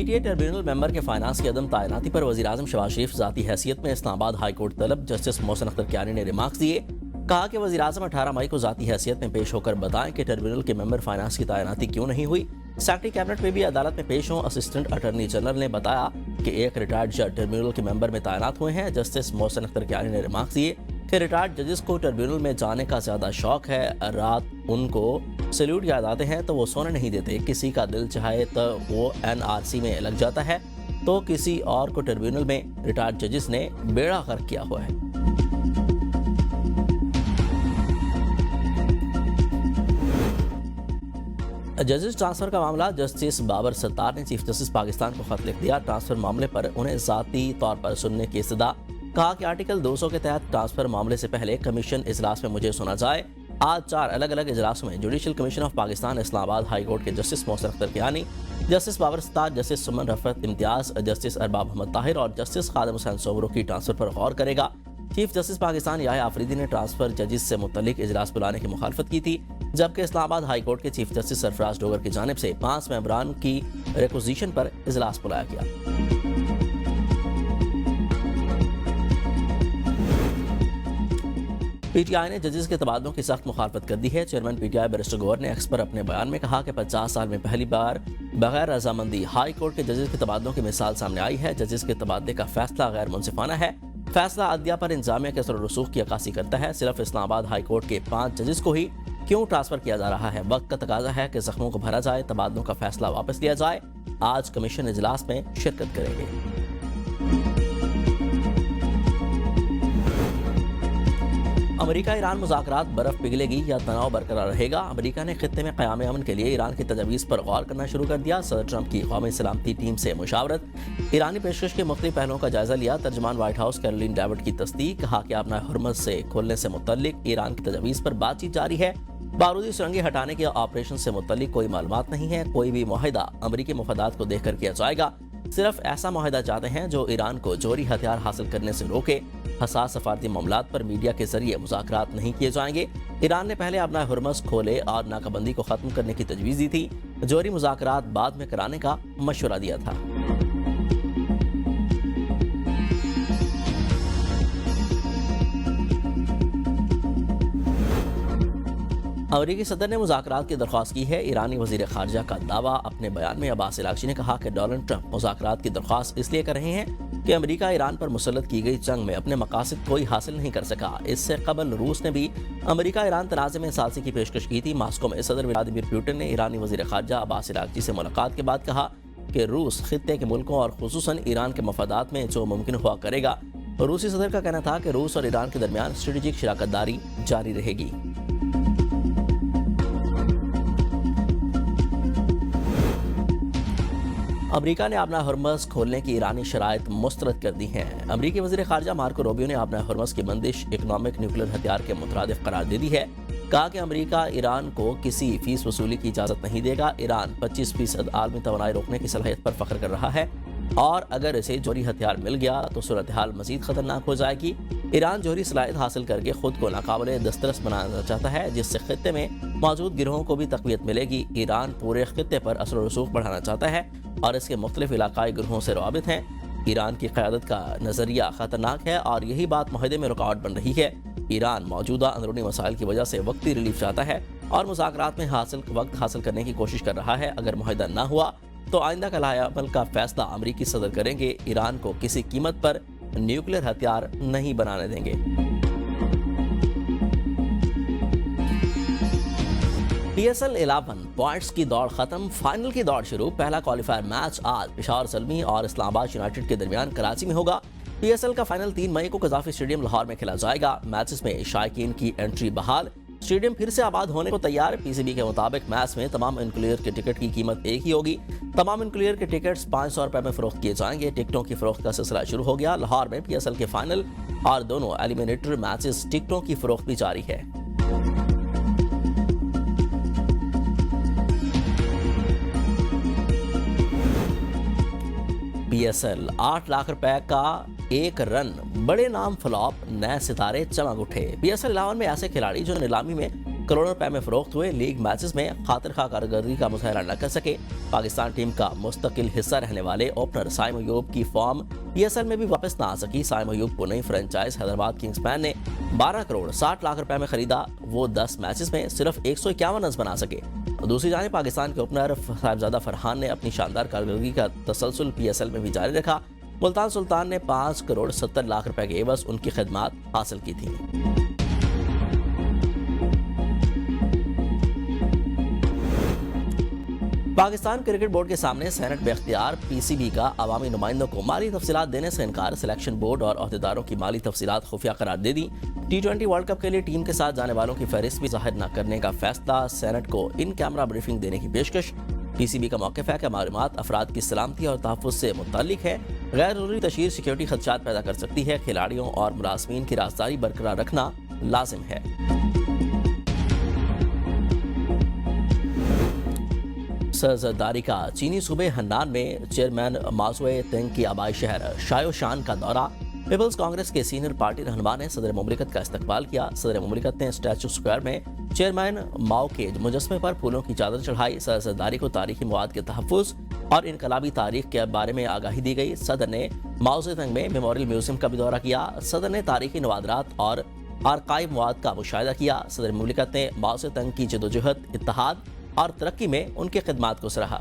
PTA tribunal member के finance की अदम तैनाती पर वज़ीर-ए-आज़म शहबाज शरीफ ज़ाती हैसियत में इस्लामाबाद हाई कोर्ट तलब। जस्टिस मोहसिन अख्तर कियानी ने रिमार्क्स दिए। कहा कि वज़ीर-ए-आज़म 18 मई को ज़ाती हैसियत में पेश होकर बताएं कि ट्रिब्यूनल के मेंबर फाइनेंस की तैनाती क्यों नहीं हुई। सेक्रेटरी कैबिनेट में भी अदालत में पेश हों। असिस्टेंट अटॉर्नी जनरल ने बताया कि एक रिटायर्ड जज ट्रिब्यूनल के मेंबर में तैनात हुए हैं। जस्टिस मोहसिन अख्तर कियानी ने रिमार्क्स दिए कि रिटायर्ड जजेस को ट्रिब्यूनल में जाने का ज़्यादा शौक है। रात उनको सैल्यूट याद आते हैं तो वो सोने नहीं देते। किसी का दिल चाहे तो वो एनआरसी में लग जाता है, तो किसी और को ट्रिब्यूनल में रिटायर्ड जजेस ने बेड़ा गर्क किया हुआ है। जजेस ट्रांसफर का मामला। जस्टिस बाबर सत्तार ने चीफ जस्टिस पाकिस्तान को खत लिख दिया। ट्रांसफर मामले पर उन्हें ज़ाती तौर पर सुनने की इस्तदा। कहा कि आर्टिकल 200 के तहत ट्रांसफर मामले से पहले कमीशन इजलास में मुझे सुना जाए। आज 4 अलग अलग इजलासों में judicial commission of Pakistan Islamabad high court के justice Mohsin Akhtar Kiyani, justice Babar Sattar, justice Saman Rafat Imtiaz, justice Arbab Muhammad Tahir और जस्टिस खादिम हुसैन सोमरो की ट्रांसफर पर गौर करेगा। चीफ जस्टिस पाकिस्तान याह्या आफरीदी ने ट्रांसफर जजेस से मुतल्लिक इजलास बुलाने की मुखालफत की थी, जबकि इस्लामाबाद हाई कोर्ट के चीफ जस्टिस सरफराज डोगर की जानिब से 5 मेंबरान की रिक्विजिशन पर इजलास बुलाया गया। पीटीआई ने जजेस के तबादलों की सख्त मुखालफत कर दी है। चेयरमैन पीटीआई बैरिस्टर गौहर ने एक्स पर अपने बयान में कहा कि 50 साल में पहली बार बगैर रजामंदी हाई कोर्ट के जजेस के तबादलों की मिसाल सामने आई है। जजेस के तबादले का फैसला गैर मुनसिफाना है। फैसला अदलिया पर इंतजामिया के असर रसूख की अक्कासी करता है। सिर्फ इस्लामाबाद हाई कोर्ट के 5 जजेस को ही क्यों ट्रांसफर किया जा रहा है? वक्त का तकाजा है कि जख्मों को भरा जाए, तबादलों का फैसला वापस लिया जाए। आज कमीशन इजलास में शिरकत करेंगे। अमेरिका ईरान मुज़ाकरात बर्फ पिघलेगी या तनाव बरकरार रहेगा? अमेरिका ने खित्ते में क़याम अमन के लिए ईरान की तजवीज़ पर गौर करना शुरू कर दिया। सदर ट्रंप की कौमी सलामती टीम से मुशावरत। ईरानी पेशकश के मुख्तलिफ पहलुओं का जायजा लिया। तर्जमान व्हाइट हाउस कैरोलिन डेविड की तस्दीक। कहा कि अपना हुर्मुज़ से खोलने से मुतल्लिक ईरान की तजवीज़ पर बातचीत जारी है। बारूदी सुरंगें हटाने के ऑपरेशन से मुतल्लिक कोई मालूमात नहीं है। कोई भी मुआहिदा अमरीकी मुफादात को देखकर किया जाएगा। सिर्फ ऐसा मुआहिदा चाहते हैं जो ईरान को जोहरी हथियार हासिल करने से रोके। हसास सफारती मामलात पर मीडिया के जरिए मुज़ाकरात नहीं किए जाएंगे। ईरान ने पहले अपना हुर्मुज़ खोले और नाकाबंदी को खत्म करने की तजवीज़ दी थी। जोहरी मुज़ाकरात बाद में कराने का मशवरा दिया था। अमेरिकी सदर ने मुज़ाकरात की दरख्वास्त की है। ईरानी वज़ीर ख़ारजा का दावा। अपने बयान में अब्बास इलाक़ची ने कहा कि डोनाल्ड ट्रंप मुज़ाकरात की दरख्वास्त इसलिए कर रहे हैं कि अमेरिका ईरान पर मुसल्लत की गई जंग में अपने मकासद कोई हासिल नहीं कर सका। इससे कबल रूस ने भी अमेरिका ईरान तनाज़े में सालसी की पेशकश की थी। मास्को में सदर व्लादिमीर पुतिन ने ईरानी वज़ीर ख़ारजा अब्बास इलाक़ची से मुलाकात के बाद कहा कि रूस खित्ते के मुल्कों और खुसूसन ईरान के मफादात में जो मुमकिन हुआ करेगा। रूसी सदर का कहना था कि रूस और ईरान के दरमियान स्ट्रेटेजिक शराकतदारी जारी रहेगी। अमेरिका ने अपना हुर्मुज़ खोलने की ईरानी शराइत मुस्तरद कर दी हैं। अमेरिकी वज़ीर ख़ारजा मार्को रूबियो ने अपना हुर्मुज़ की बंदिश इकनॉमिक न्यूक्लियर हथियार के मुतरादिफ करार दे दी है। कहा कि अमेरिका ईरान को किसी फीस वसूली की इजाज़त नहीं देगा। ईरान 25% आलमी तवानाई रोकने की सलाहियत पर फ़ख्र कर रहा है और अगर इसे जोहरी हथियार मिल गया तो सूरत हाल मज़ीद ख़तरनाक हो जाएगी। ईरान जोहरी सलाहियत हासिल करके खुद को नाकाबिले दस्तरस बनाना चाहता है, जिससे खित्ते में मौजूद गिरोहों को भी तक़वियत मिलेगी। ईरान पूरे खित्ते पर असर रसूख बढ़ाना चाहता है और इसके मुख्तलिफ इलाकाई गिरोहों से रवाबित हैं। ईरान की क़यादत का नज़रिया ख़तरनाक है और यही बात मुआहदे में रुकावट बन रही है। ईरान मौजूदा अंदरूनी मसाइल की वजह से वक्ती रिलीफ चाहता है और मुज़ाकरात में वक्त हासिल करने की कोशिश कर रहा है। अगर मुआहदा न हुआ तो आइंदा का लाएअमल का फैसला अमरीकी सदर करेंगे। ईरान को किसी कीमत पर न्यूक्लियर हथियार नहीं बनाने देंगे। PSL 11 पॉइंट्स की दौड़ खत्म, फाइनल की दौड़ शुरू। पहला क्वालिफायर मैच आज पेशावर ज़ल्मी और इस्लामाबाद यूनाइटेड के दरमियान कराची में होगा। PSL का फाइनल 3 मई को कज़ाफ़ी स्टेडियम लाहौर में खेला जाएगा। मैचेस में शायकीन की एंट्री बहाल। स्टेडियम फिर से आबाद होने को तैयार। PCB के मुताबिक मैच में तमाम इनक्लियर के टिकट की कीमत एक ही होगी। तमाम इनक्लियर के टिकट्स 500 रुपए में फरोख्त किए जाएंगे। टिकटों की फरोख्त का सिलसिला शुरू हो गया। लाहौर में PSL के फाइनल और दोनों एलिमिनेटर मैचेस टिकटों की फरोख्त भी जारी है। PSL 8 लाख रुपए का एक रन, बड़े नाम फ्लॉप, नए सितारे चमक उठे। PSL 11 में ऐसे खिलाड़ी जो नीलामी में करोड़ों रुपए में फरोख्त हुए। लीग मैचेस में खातिर खा कारकर्दगी का मुजाहरा न कर सके। पाकिस्तान टीम का मुस्तकिल हिस्सा रहने वाले ओपनर साइम अयूब की फॉर्म PSL में भी वापस न आ सकी। साइम अयूब को नई फ्रेंचाइज हैदराबाद किंग्समैन ने 12 करोड़ 60 लाख रुपए में खरीदा। वो 10 मैचेस में सिर्फ 151 रन बना सके। दूसरी जानिब पाकिस्तान के ओपनर साहिबजादा फरहान ने अपनी शानदार कारकर्दगी का तसलसल PSL में भी जारी रखा। मुल्तान सुल्तान ने 5 करोड़ 70 लाख रुपए के एवज उनकी खिदमात हासिल की थी। पाकिस्तान क्रिकेट बोर्ड के सामने सेनेट में इख्तियार। PCB का अवामी नुमाइंदों को माली तफसीलात देने से इनकार। सिलेक्शन बोर्ड और अहदेदारों की माली तफसीलात खुफिया करार दे दी। T20 वर्ल्ड कप के लिए टीम के साथ जाने वालों की फहरिस्त भी जाहिर न करने का फैसला। सेनेट को इन कैमरा ब्रीफिंग देने की पेशकश। PCB का मौक़िफ़ है कि मालूमात अफराद की सलामती और तहफ़्फ़ुज़ से मुतल्लिक है। गैर ज़रूरी तशहीर सिक्योरिटी खदशात पैदा कर सकती है। खिलाड़ियों और मुलाज़मीन की राज़दारी बरकरार रखना लाजिम है। सरजरदारी का चीनी सूबे हन्नान में चेयरमैन माजुए तेंग की आबाई शहर शायोशान का दौरा। पीपल्स कांग्रेस के सीनियर पार्टी रहनुमा ने सदर मुमलिकत का इस्तकबाल किया। सदर मुमलिकत ने स्टैचू स्क्वायर में चेयरमैन माओ के मुजस्मे पर फूलों की चादर चढ़ाई। सरजरदारी को तारीखी मवाद के तहफ़्फ़ुज़ और इनकलाबी तारीख के बारे में आगाही दी गई। सदर ने माओ ज़ेडुंग में मेमोरियल म्यूजियम का भी दौरा किया। सदर ने तारीखी नवादरात और आर्काइव मवाद का मुशाहिदा किया। सदर मुमलिकत ने माओ ज़ेडुंग की जदोजहद, इत्तेहाद और तरक्की में उनकी खिदमात को सराहा।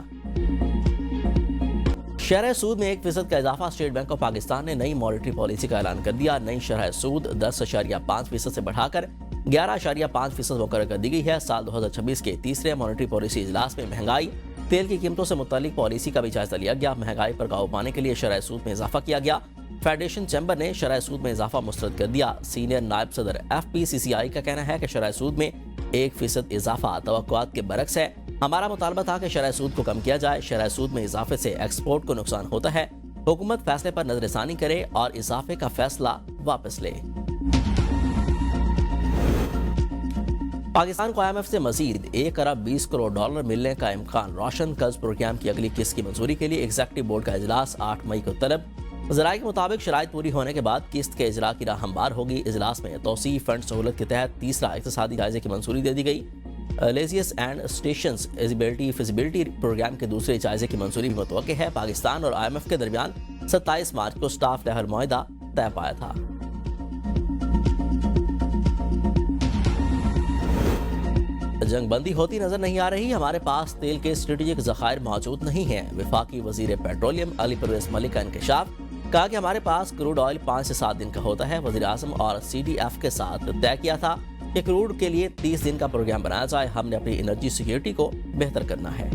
शरह सूद में 1% का इजाफा। स्टेट बैंक ऑफ पाकिस्तान ने नई मॉनेटरी पॉलिसी का ऐलान कर दिया। नई शरह सूद 10.5% से बढ़ाकर 11.5% मुकर्रर कर दी गई है। साल 2026 के तीसरे मॉनेटरी पॉलिसी इजलास में महंगाई, तेल की कीमतों से मुतालिक पॉलिसी का भी जायजा लिया गया। महंगाई पर काबू पाने के लिए शरह सूद में इजाफा किया गया। फेडरेशन चैम्बर ने शरह सूद में इजाफा मुस्तरद कर दिया। सीनियर नायब सदर FPCCI का कहना है कि शरह सूद में 1% इजाफा तवक्कुआत के बरक्स है। हमारा मुतालबा था कि शरह सूद को कम किया जाए। शरह सूद में इजाफे से एक्सपोर्ट को नुकसान होता है। हुकूमत फैसले पर नजरसानी करे और इजाफे का फैसला वापस ले। पाकिस्तान को IMF से मजीद 1 अरब 20 करोड़ डॉलर मिलने का इम्कान। रोशन कर्ज प्रोग्राम की अगली किस्त की मंजूरी के लिए एग्जीक्यूटिव बोर्ड का इजलास 8 मई को तलब। ज़राए के मुताबिक शराइत पूरी होने के बाद किस्त के इजरा की राह हमवार होगी। इजलास में तौसीफ फंड सहूलत के तहत तीसरा इक़्तिसादी जायजे की मंजूरी दे दी गई। लेजियस and stations eligibility feasibility programme के दूसरे जायजे की मंजूरी भी मुतवक्किल है। पाकिस्तान और IMF के दरमियान 27 मार्च को स्टाफ लेवल मुआहदा तय पाया था। जंगबंदी होती नजर नहीं आ रही। हमारे पास तेल के स्ट्रेटेजिक ज़खायर मौजूद नहीं हैं। वफाकी वजीर पेट्रोलियम अली परवेज मलिक का इंकशाफ। कहा कि हमारे पास क्रूड ऑयल 5 से 7 दिन का होता है। वज़ीर आज़म और CDF के साथ तय किया था कि क्रूड के लिए 30 दिन का प्रोग्राम बनाया जाए। हमने अपनी एनर्जी सिक्योरिटी को बेहतर करना है।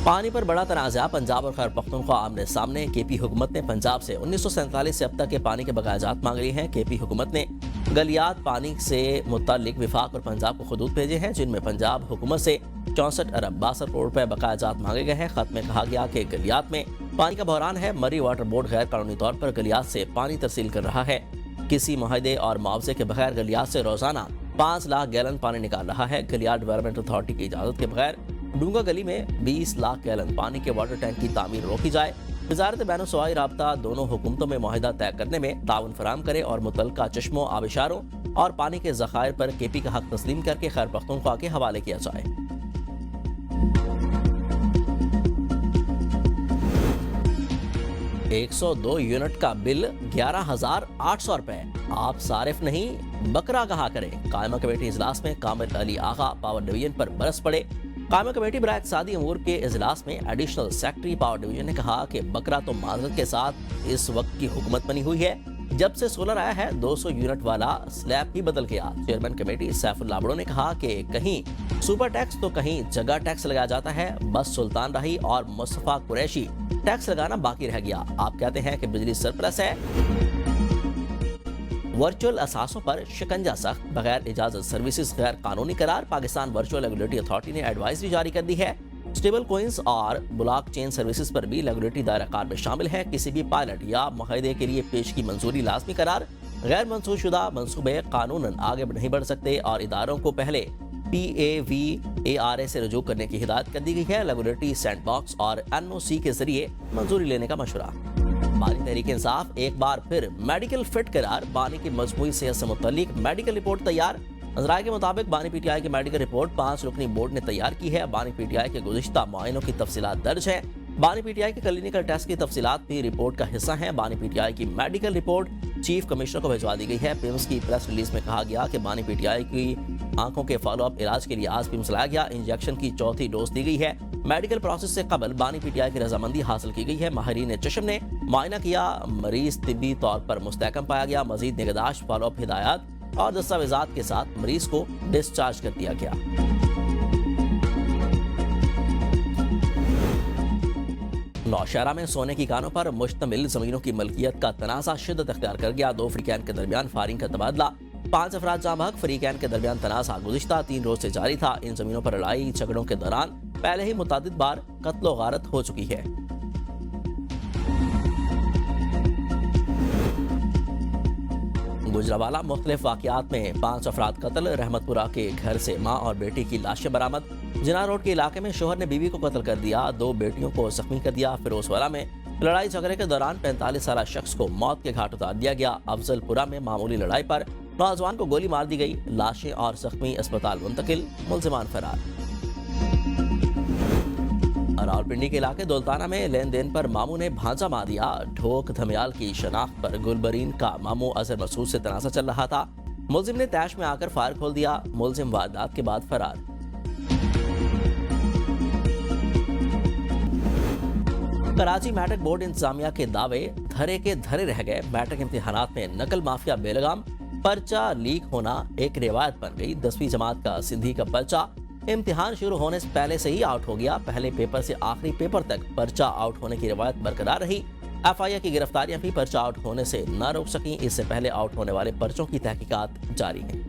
पानी पर बड़ा तनाज़ा। पंजाब और खैबर पख्तूनख्वा आमने सामने। KP हुकूमत ने पंजाब से 1947 से अब तक के पानी के बकायाजात मांग लिए हैं। KP हुकूमत ने गलियात पानी से मुतालिक विफाक और पंजाब को खतूत भेजे हैं, जिनमें पंजाब हुकूमत से 64 अरब 62 करोड़ रुपए बकायाजात मांगे गए हैं। खत में कहा गया कि गलियात में पानी का बहरान है। मरी वाटर बोर्ड गैर कानूनी तौर पर गलियात से पानी तरसील कर रहा है। किसी मुआहदे और मुआवजे के बगैर गलियात से रोजाना 5 लाख गैलन पानी निकाल रहा है। गलियात डेवलपमेंट अथॉरिटी की इजाजत के बगैर डूंगा गली में 20 लाख गैलन पानी के वाटर टैंक की तामीर रोकी जाए। वजारत बैनुल-सूबाई राब्ता दोनों हुकूमतों में मुआहिदा तय करने में ताउन फराहम करे और मुतल्लिका चश्मों, आबिशारों और पानी के ज़खायर पर KP का हक तस्लीम करके खैर पख्तूनख्वा के हवाले किया जाए। $102 यूनिट का बिल 11,800 रुपए। आप सारिफ नहीं बकरा कहा करें। कायमा कमेटी इजलास में कामिल अली आगा पावर डिवीजन पर बरस पड़े। कायमा कमेटी बराए इक़्तिसादी अमूर के इजलास में एडिशनल सेक्रेटरी पावर डिवीजन ने कहा कि बकरा तो माजरत के साथ इस वक्त की हुकूमत बनी हुई है। जब से सोलर आया है 200 यूनिट वाला स्लैब ही बदल गया। चेयरमैन कमेटी सैफुल लाबड़ो ने कहा कि कहीं सुपर टैक्स तो कहीं जगह टैक्स लगाया जाता है। बस सुल्तान राही और मुस्तफा कुरैशी टैक्स लगाना बाकी रह गया। आप कहते हैं कि बिजली सरप्लस है। वर्चुअल असासों पर शिकंजा सख्त। बगैर इजाजत सर्विसेज गैर कानूनी करार। पाकिस्तान वर्चुअल रेगुलेटरी अथॉरिटी ने एडवाइजरी जारी कर दी है। स्टेबल कोइंस और ब्लॉकचेन सर्विसेज पर भी रेगुलेटरी दायरा कार में शामिल है। किसी भी पायलट या मुआहदे के लिए पेश की मंजूरी लाजमी करार। गैर मंसूरशुदा मंसूबे कानूनन आगे नहीं बढ़ सकते और इदारों को पहले PAVARA से रुजू करने की हिदायत कर दी गई है। रेगुलेटरी सैंडबॉक्स और NOC के जरिए मंजूरी लेने का मशवरा। बानी तहरीक इंसाफ एक बार फिर मेडिकल फिट करार, बानी की मजमूई सेहत से मुतल्लिक मेडिकल रिपोर्ट तैयार। राय के मुताबिक बानी पीटीआई की मेडिकल रिपोर्ट 5 रुकनी बोर्ड ने तैयार की है। बानी पीटीआई के गुज़िश्ता मुआयनों की तफसीलात दर्ज है। बानी पीटीआई के क्लिनिकल टेस्ट की तफसीलात भी रिपोर्ट का हिस्सा हैं। बानी पीटीआई की मेडिकल रिपोर्ट चीफ कमिश्नर को भिजवा दी गई है। पिम्स की प्रेस रिलीज में कहा गया कि बानी पीटीआई की आंखों के फॉलोअप इलाज के लिए आज पिम्स लाया गया। इंजेक्शन की चौथी डोज दी गई है। मेडिकल प्रोसेस से कबल बानी पीटीआई की रजामंदी हासिल की गई है। माहिरीन चश्म ने मुआयना किया, मरीज तिब्बी तौर पर मुस्तहकम पाया गया। मजीद निगहदाश्त, फॉलोअप हिदायत और दस्तावेजात के साथ मरीज को डिस्चार्ज कर दिया गया। नौशहरा में सोने की कानों पर मुश्तमिल जमीनों की मलकियत का तनाज़ा शिद्दत अख्तियार कर गया। 2 फरीकैन के दरमियान फायरिंग का तबादला, 5 अफराद जाँ बहक। फरीकैन के दरमियान तनाज़ा गुज़िश्ता 3 रोज से जारी था। इन जमीनों पर लड़ाई झगड़ों के दौरान पहले ही मुतादिद बार कत्लो गारत हो चुकी है। गुजरावाला मुख्तलिफ वाक़यात में 5 अफराद कत्ल। रहमतपुरा के घर से माँ और बेटी की लाशें बरामद। जिना रोड के इलाके में शोहर ने बीवी को कत्ल कर दिया, 2 बेटियों को जख्मी कर दिया। फिरोजवाला में लड़ाई झगड़े के दौरान 45 साला शख्स को मौत के घाट उतार दिया गया। अफजलपुरा में मामूली लड़ाई पर नौजवान को गोली मार दी गई। लाशें और जख्मी अस्पताल मुंतकिल, मुल्जिमान फरार। रावलपिंडी के इलाके दौलताना में लेन देन पर मामू ने भांजा मार दिया। ढोक धमियाल की शनाख्त पर गुलबरीन का मामू अजहर मसूद से तनाज़ा चल रहा था। मुलजिम ने तैश में आकर फायर खोल दिया। मुलजिम वारदात के बाद फरार। कराची मैट्रिक बोर्ड इंतजामिया के दावे धरे के धरे रह गए। मैट्रिक इम्तिहानात में नकल माफिया बेलगाम, पर्चा लीक होना एक रिवायत बन गई। 10वीं जमात का सिंधी का पर्चा इम्तिहान शुरू होने से पहले से ही आउट हो गया। पहले पेपर से आखिरी पेपर तक पर्चा आउट होने की रिवायत बरकरार रही। एफआईआर की गिरफ्तारियां भी पर्चा आउट होने से न रोक सकी। इससे पहले आउट होने वाले पर्चों की तहकीकात जारी है।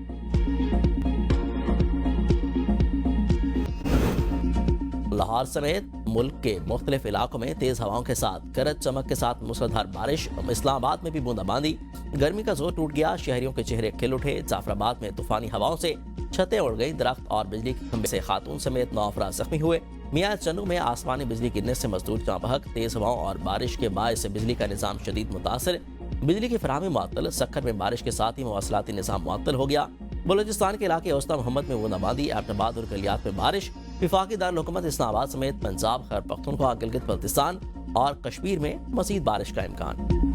लाहौर समेत मुल्क के मुख्तलिफ इलाकों में तेज हवाओं के साथ गरज चमक के साथ मूसलाधार बारिश। इस्लामाबाद में भी बूंदाबांदी। गर्मी का जोर टूट गया, शहरियों के चेहरे खिल उठे। जाफराबाद में तूफानी हवाओं से छतें उड़ गई। दरख्त और बिजली के खंभे से खातून समेत 9 अफराद जख्मी हुए। मियां चन्नू में आसमानी बिजली गिरने से मजदूर जाँ बहक। तेज हवाओं और बारिश के बायस से बिजली का निज़ाम शदीद मुतासर। बिजली की फराहमी मुअत्तल। सक्खर में बारिश के साथ ही मवासलाती निज़ाम मुअत्तल हो गया। बलूचिस्तान के इलाके औस्ता मोहम्मद में बूंदाबांदी। एबटाबाद और गलियात में बारिश। विफाकी दारुल-हुकूमत इस्लामाबाद समेत पंजाब, खैबर पख्तूनख्वा, गिलगित बल्तिस्तान और कश्मीर में मज़ीद बारिश का इम्कान।